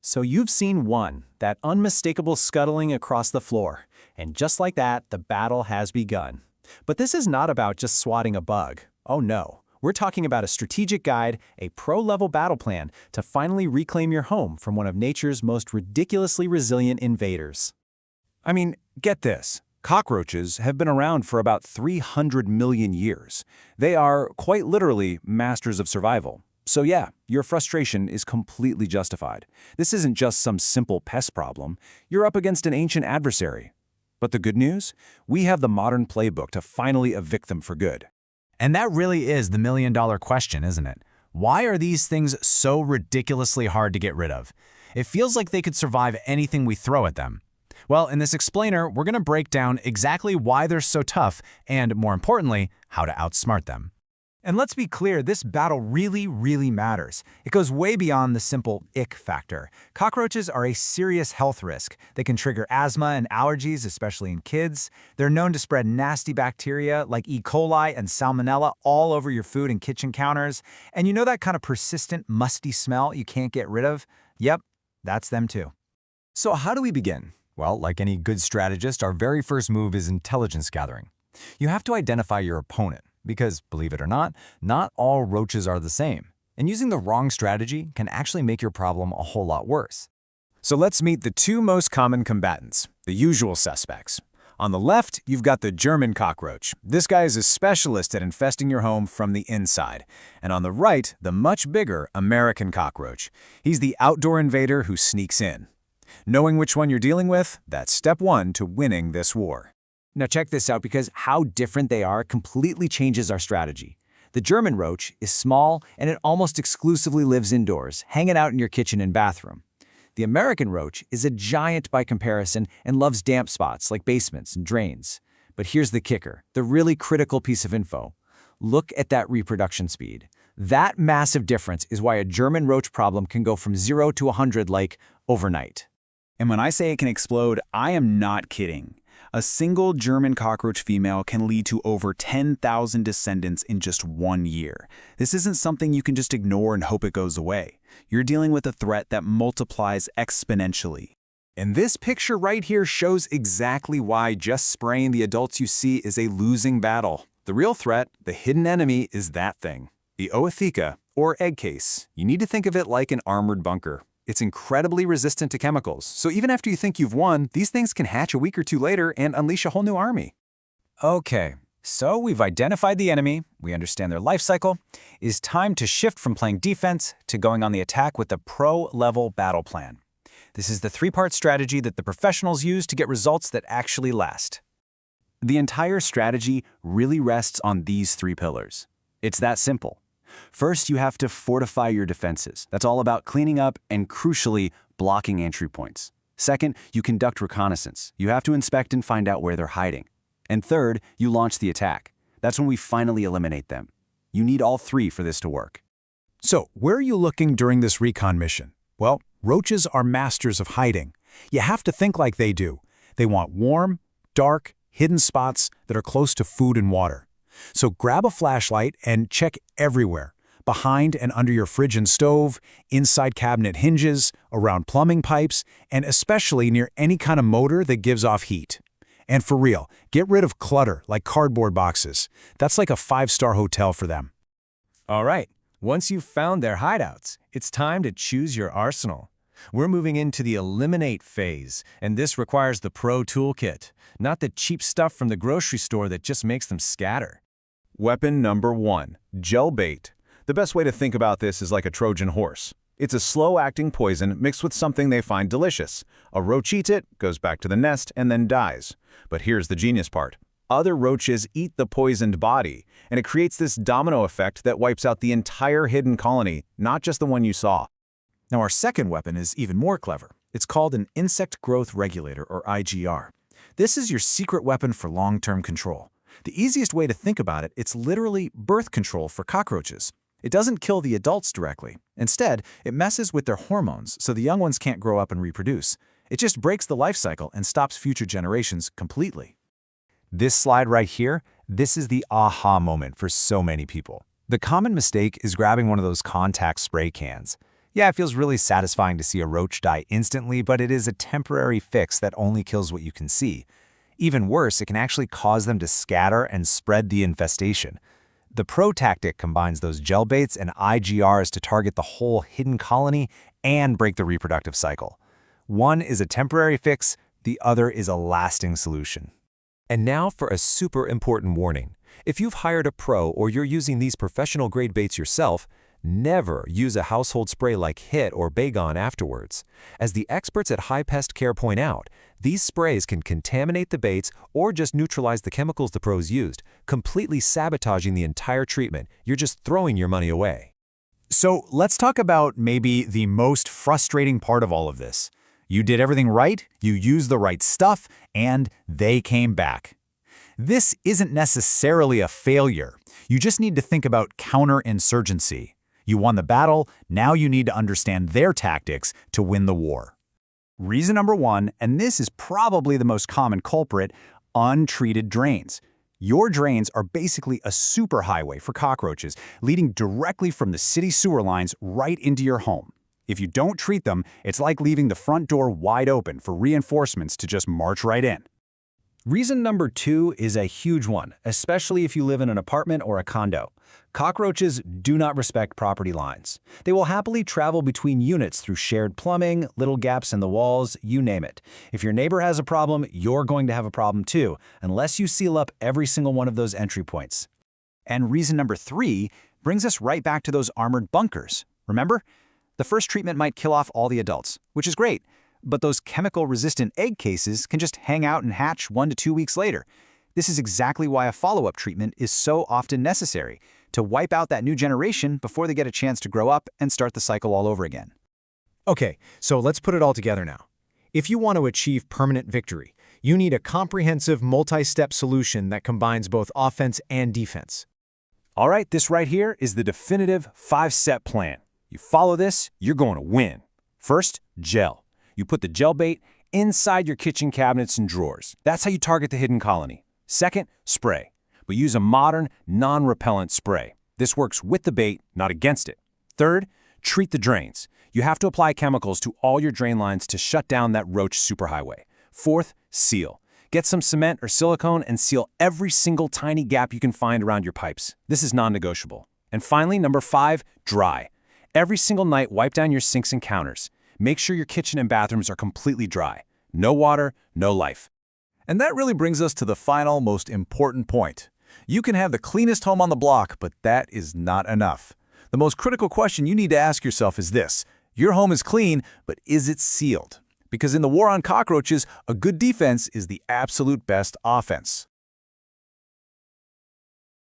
So you've seen one, that unmistakable scuttling across the floor. And just like that, the battle has begun. But this is not about just swatting a bug. Oh no. We're talking about a strategic guide, a pro-level battle plan to finally reclaim your home from one of nature's most ridiculously resilient invaders. I mean, get this. Cockroaches have been around for about 300 million years. They are, quite literally, masters of survival. So yeah, your frustration is completely justified. This isn't just some simple pest problem. You're up against an ancient adversary. But the good news? We have the modern playbook to finally evict them for good. And that really is the million-dollar question, isn't it? Why are these things so ridiculously hard to get rid of? It feels like they could survive anything we throw at them. Well, in this explainer, we're going to break down exactly why they're so tough and, more importantly, how to outsmart them. And let's be clear, this battle really matters. It goes way beyond the simple ick factor. Cockroaches are a serious health risk. They can trigger asthma and allergies, especially in kids. They're known to spread nasty bacteria like E. coli and Salmonella all over your food and kitchen counters. And you know that kind of persistent, musty smell you can't get rid of? Yep, that's them too. So how do we begin? Well, like any good strategist, our very first move is intelligence gathering. You have to identify your opponent. Because, believe it or not all roaches are the same. And using the wrong strategy can actually make your problem a whole lot worse. So let's meet the two most common combatants, the usual suspects. On the left, you've got the German cockroach. This guy is a specialist at infesting your home from the inside. And on the right, the much bigger American cockroach. He's the outdoor invader who sneaks in. Knowing which one you're dealing with, that's step one to winning this war. Now check this out, because how different they are completely changes our strategy. The German roach is small and it almost exclusively lives indoors, hanging out in your kitchen and bathroom. The American roach is a giant by comparison and loves damp spots like basements and drains. But here's the kicker, the really critical piece of info. Look at that reproduction speed. That massive difference is why a German roach problem can go from 0 to 100 like overnight. And when I say it can explode, I am not kidding. A single German cockroach female can lead to over 10,000 descendants in just 1 year. This isn't something you can just ignore and hope it goes away. You're dealing with a threat that multiplies exponentially. And this picture right here shows exactly why just spraying the adults you see is a losing battle. The real threat, the hidden enemy, is that thing. The ootheca, or egg case. You need to think of it like an armored bunker. It's incredibly resistant to chemicals, so even after you think you've won, these things can hatch a week or two later and unleash a whole new army. Okay, so we've identified the enemy, we understand their life cycle. It's time to shift from playing defense to going on the attack with a pro-level battle plan. This is the three-part strategy that the professionals use to get results that actually last. The entire strategy really rests on these three pillars. It's that simple. First, you have to fortify your defenses. That's all about cleaning up and, crucially, blocking entry points. Second, you conduct reconnaissance. You have to inspect and find out where they're hiding. And third, you launch the attack. That's when we finally eliminate them. You need all three for this to work. So, where are you looking during this recon mission? Well, roaches are masters of hiding. You have to think like they do. They want warm, dark, hidden spots that are close to food and water. So grab a flashlight and check everywhere, behind and under your fridge and stove, inside cabinet hinges, around plumbing pipes, and especially near any kind of motor that gives off heat. And for real, get rid of clutter like cardboard boxes. That's like a 5-star hotel for them. All right, once you've found their hideouts, it's time to choose your arsenal. We're moving into the eliminate phase, and this requires the pro toolkit, not the cheap stuff from the grocery store that just makes them scatter. Weapon number 1, gel bait. The best way to think about this is like a Trojan horse. It's a slow-acting poison mixed with something they find delicious. A roach eats it, goes back to the nest, and then dies. But here's the genius part. Other roaches eat the poisoned body, and it creates this domino effect that wipes out the entire hidden colony, not just the one you saw. Now our second weapon is even more clever. It's called an Insect Growth Regulator, or IGR. This is your secret weapon for long-term control. The easiest way to think about it, it's literally birth control for cockroaches. It doesn't kill the adults directly. Instead, it messes with their hormones so the young ones can't grow up and reproduce. It just breaks the life cycle and stops future generations completely. This slide right here, this is the aha moment for so many people. The common mistake is grabbing one of those contact spray cans. Yeah, it feels really satisfying to see a roach die instantly, but it is a temporary fix that only kills what you can see. Even worse, it can actually cause them to scatter and spread the infestation. The pro tactic combines those gel baits and IGRs to target the whole hidden colony and break the reproductive cycle. One is a temporary fix, the other is a lasting solution. And now for a super important warning. If you've hired a pro or you're using these professional-grade baits yourself, never use a household spray like Hit or Baygon afterwards. As the experts at High Pest Care point out, these sprays can contaminate the baits or just neutralize the chemicals the pros used, completely sabotaging the entire treatment. You're just throwing your money away. So let's talk about maybe the most frustrating part of all of this. You did everything right, you used the right stuff, and they came back. This isn't necessarily a failure. You just need to think about counterinsurgency. You won the battle, now you need to understand their tactics to win the war. Reason number one, and this is probably the most common culprit, untreated drains. Your drains are basically a superhighway for cockroaches, leading directly from the city sewer lines right into your home. If you don't treat them, it's like leaving the front door wide open for reinforcements to just march right in. Reason number two is a huge one, especially if you live in an apartment or a condo. Cockroaches do not respect property lines. They will happily travel between units through shared plumbing, little gaps in the walls, you name it. If your neighbor has a problem, you're going to have a problem too, unless you seal up every single one of those entry points. And reason number three brings us right back to those armored bunkers. Remember? The first treatment might kill off all the adults, which is great, but those chemical-resistant egg cases can just hang out and hatch 1 to 2 weeks later. This is exactly why a follow-up treatment is so often necessary, to wipe out that new generation before they get a chance to grow up and start the cycle all over again. Okay, so let's put it all together now. If you want to achieve permanent victory, you need a comprehensive multi-step solution that combines both offense and defense. All right, this right here is the definitive 5-step plan. You follow this, you're going to win. First, gel. You put the gel bait inside your kitchen cabinets and drawers. That's how you target the hidden colony. Second, spray. But use a modern, non-repellent spray. This works with the bait, not against it. Third, treat the drains. You have to apply chemicals to all your drain lines to shut down that roach superhighway. Fourth, seal. Get some cement or silicone and seal every single tiny gap you can find around your pipes. This is non-negotiable. And finally, number 5, dry. Every single night, wipe down your sinks and counters. Make sure your kitchen and bathrooms are completely dry. No water, no life. And that really brings us to the final, most important point. You can have the cleanest home on the block, but that is not enough. The most critical question you need to ask yourself is this. Your home is clean, but is it sealed? Because in the war on cockroaches, a good defense is the absolute best offense.